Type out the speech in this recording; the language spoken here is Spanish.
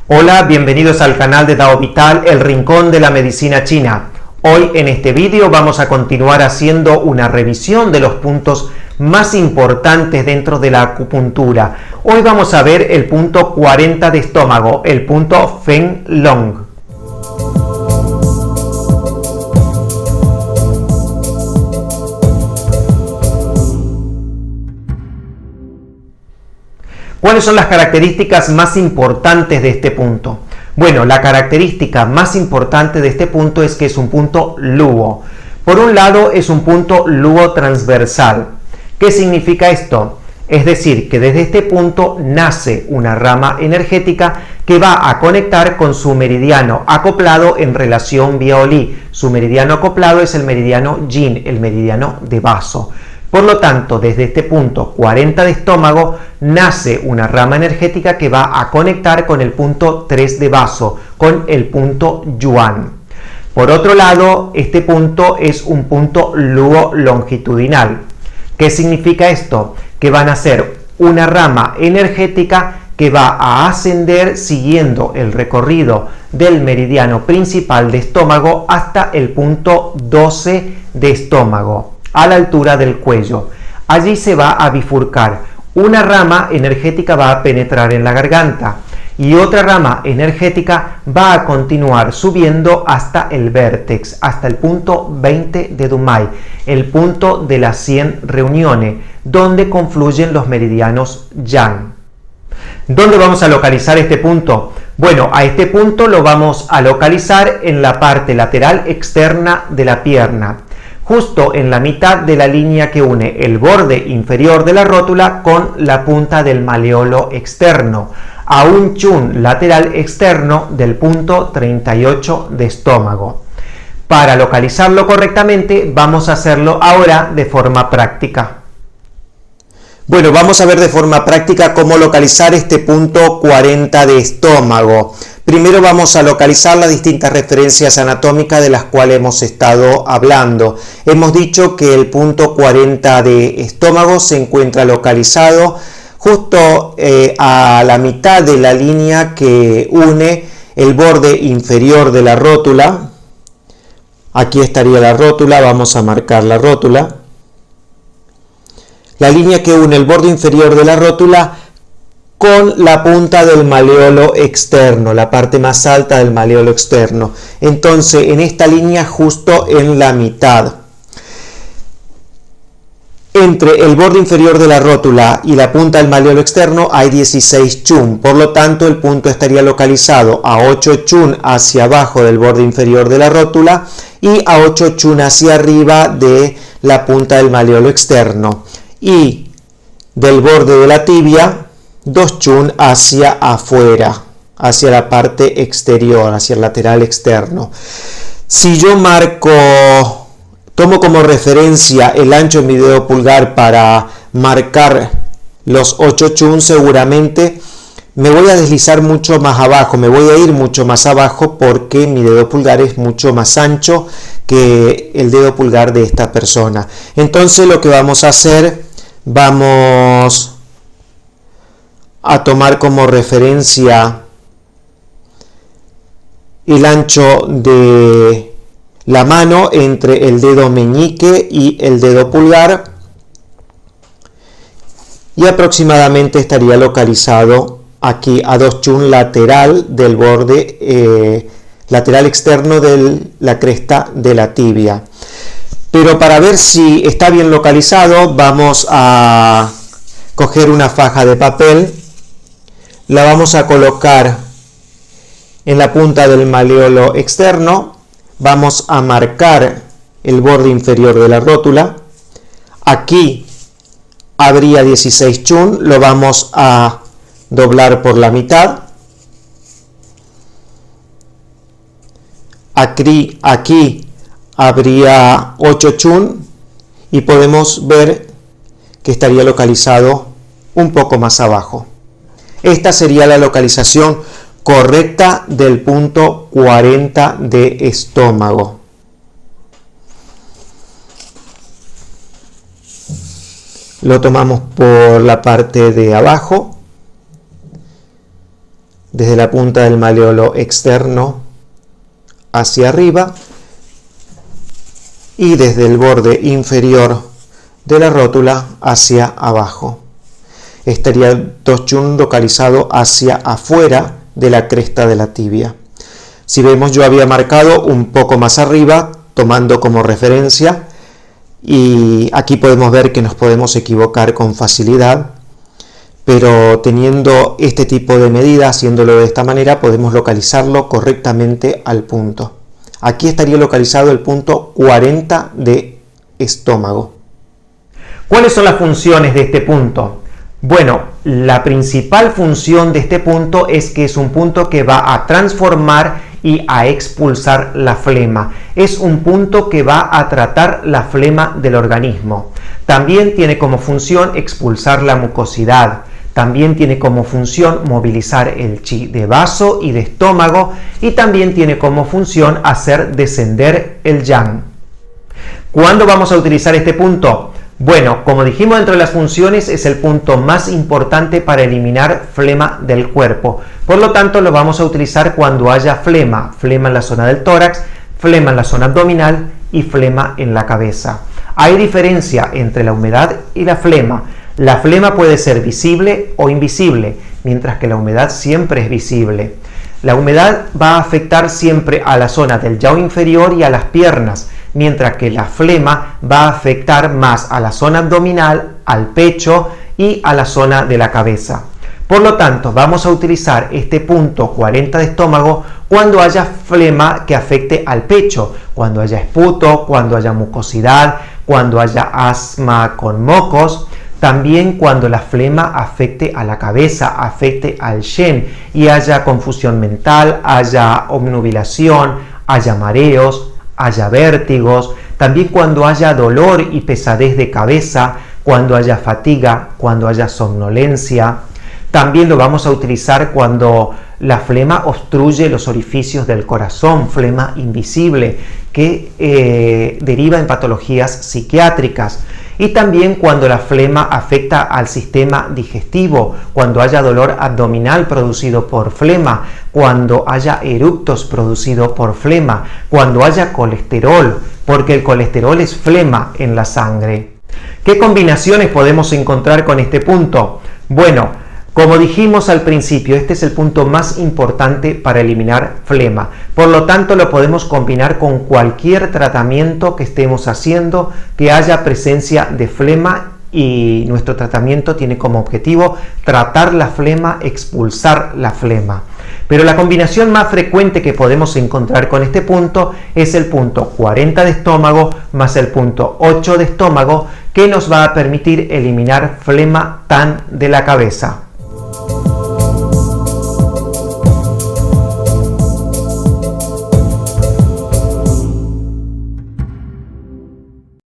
Hola, bienvenidos al canal de Dao Vital, el rincón de la medicina china. Hoy en este vídeo vamos a continuar haciendo una revisión de los puntos más importantes dentro de la acupuntura. Hoy vamos a ver el punto 40 de estómago, el punto Feng Long. ¿Cuáles son las características más importantes de este punto? Bueno, la característica más importante de este punto es que es un punto luo. Por un lado, es un punto luo transversal. ¿Qué significa esto? Es decir, que desde este punto nace una rama energética que va a conectar con su meridiano acoplado en relación vía Oli. Su meridiano acoplado es el meridiano Yin, el meridiano de vaso. Por lo tanto, desde este punto 40 de estómago nace una rama energética que va a conectar con el punto 3 de vaso, con el punto Yuan. Por otro lado, este punto es un punto luo longitudinal. ¿Qué significa esto? Que van a ser una rama energética que va a ascender siguiendo el recorrido del meridiano principal de estómago hasta el punto 12 de estómago, a la altura del cuello. Allí se va a bifurcar. Una rama energética va a penetrar en la garganta y otra rama energética va a continuar subiendo hasta el vértex, hasta el punto 20 de Dumai, el punto de las 100 reuniones, donde confluyen los meridianos Yang. ¿Dónde vamos a localizar este punto? Bueno, a este punto lo vamos a localizar en la parte lateral externa de la pierna, justo en la mitad de la línea que une el borde inferior de la rótula con la punta del maleolo externo, a un chun lateral externo del punto 38 de estómago. Para localizarlo correctamente vamos a hacerlo ahora de forma práctica. Bueno, vamos a ver de forma práctica cómo localizar este punto 40 de estómago. Primero vamos a localizar las distintas referencias anatómicas de las cuales hemos estado hablando. Hemos dicho que el punto 40 de estómago se encuentra localizado justo a la mitad de la línea que une el borde inferior de la rótula. Aquí estaría la rótula, vamos a marcar la rótula. La línea que une el borde inferior de la rótula con la punta del maleolo externo, la parte más alta del maleolo externo. Entonces, en esta línea justo en la mitad. Entre el borde inferior de la rótula y la punta del maleolo externo hay 16 chun. Por lo tanto, el punto estaría localizado a 8 chun hacia abajo del borde inferior de la rótula y a 8 chun hacia arriba de la punta del maleolo externo. Y del borde de la tibia, 2 chun hacia afuera, hacia la parte exterior, hacia el lateral externo. Si yo tomo como referencia el ancho de mi dedo pulgar para marcar los 8 chun, seguramente me voy a deslizar mucho más abajo, me voy a ir mucho más abajo porque mi dedo pulgar es mucho más ancho que el dedo pulgar de esta persona. Entonces lo que vamos a hacer, vamos a tomar como referencia el ancho de la mano entre el dedo meñique y el dedo pulgar y aproximadamente estaría localizado aquí a 2 chun lateral del borde lateral externo de la cresta de la tibia. Pero para ver si está bien localizado vamos a coger una faja de papel. La vamos a colocar en la punta del maleolo externo. Vamos a marcar el borde inferior de la rótula. Aquí habría 16 chun. Lo vamos a doblar por la mitad. Aquí habría 8 chun. Y podemos ver que estaría localizado un poco más abajo. Esta sería la localización correcta del punto 40 de estómago. Lo tomamos por la parte de abajo desde la punta del malleolo externo hacia arriba y desde el borde inferior de la rótula hacia abajo. Estaría el toschun localizado hacia afuera de la cresta de la tibia. Si vemos, yo había marcado un poco más arriba, tomando como referencia, y aquí podemos ver que nos podemos equivocar con facilidad, pero teniendo este tipo de medida, haciéndolo de esta manera, podemos localizarlo correctamente al punto. Aquí estaría localizado el punto 40 de estómago. ¿Cuáles son las funciones de este punto? Bueno, la principal función de este punto es que es un punto que va a transformar y a expulsar la flema. Es un punto que va a tratar la flema del organismo. También tiene como función expulsar la mucosidad. También tiene como función movilizar el chi de vaso y de estómago, y también tiene como función hacer descender el yang. ¿Cuándo vamos a utilizar este punto? Bueno, como dijimos, dentro de las funciones es el punto más importante para eliminar flema del cuerpo. Por lo tanto, lo vamos a utilizar cuando haya flema en la zona del tórax, flema en la zona abdominal y flema en la cabeza. Hay diferencia entre la humedad y la flema. La flema puede ser visible o invisible, mientras que la humedad siempre es visible. La humedad va a afectar siempre a la zona del yao inferior y a las piernas, mientras que la flema va a afectar más a la zona abdominal, al pecho y a la zona de la cabeza. Por lo tanto, vamos a utilizar este punto 40 de estómago cuando haya flema que afecte al pecho, cuando haya esputo, cuando haya mucosidad, cuando haya asma con mocos. También cuando la flema afecte a la cabeza, afecte al shen y haya confusión mental, haya obnubilación, haya mareos, haya vértigos. También cuando haya dolor y pesadez de cabeza, cuando haya fatiga, cuando haya somnolencia. También lo vamos a utilizar cuando la flema obstruye los orificios del corazón, flema invisible, que deriva en patologías psiquiátricas. Y también cuando la flema afecta al sistema digestivo, cuando haya dolor abdominal producido por flema, cuando haya eructos producidos por flema, cuando haya colesterol, porque el colesterol es flema en la sangre. ¿Qué combinaciones podemos encontrar con este punto? Bueno, como dijimos al principio, este es el punto más importante para eliminar flema. Por lo tanto, lo podemos combinar con cualquier tratamiento que estemos haciendo que haya presencia de flema, y nuestro tratamiento tiene como objetivo tratar la flema, expulsar la flema. Pero la combinación más frecuente que podemos encontrar con este punto es el punto 40 de estómago más el punto 8 de estómago, que nos va a permitir eliminar flema tan de la cabeza.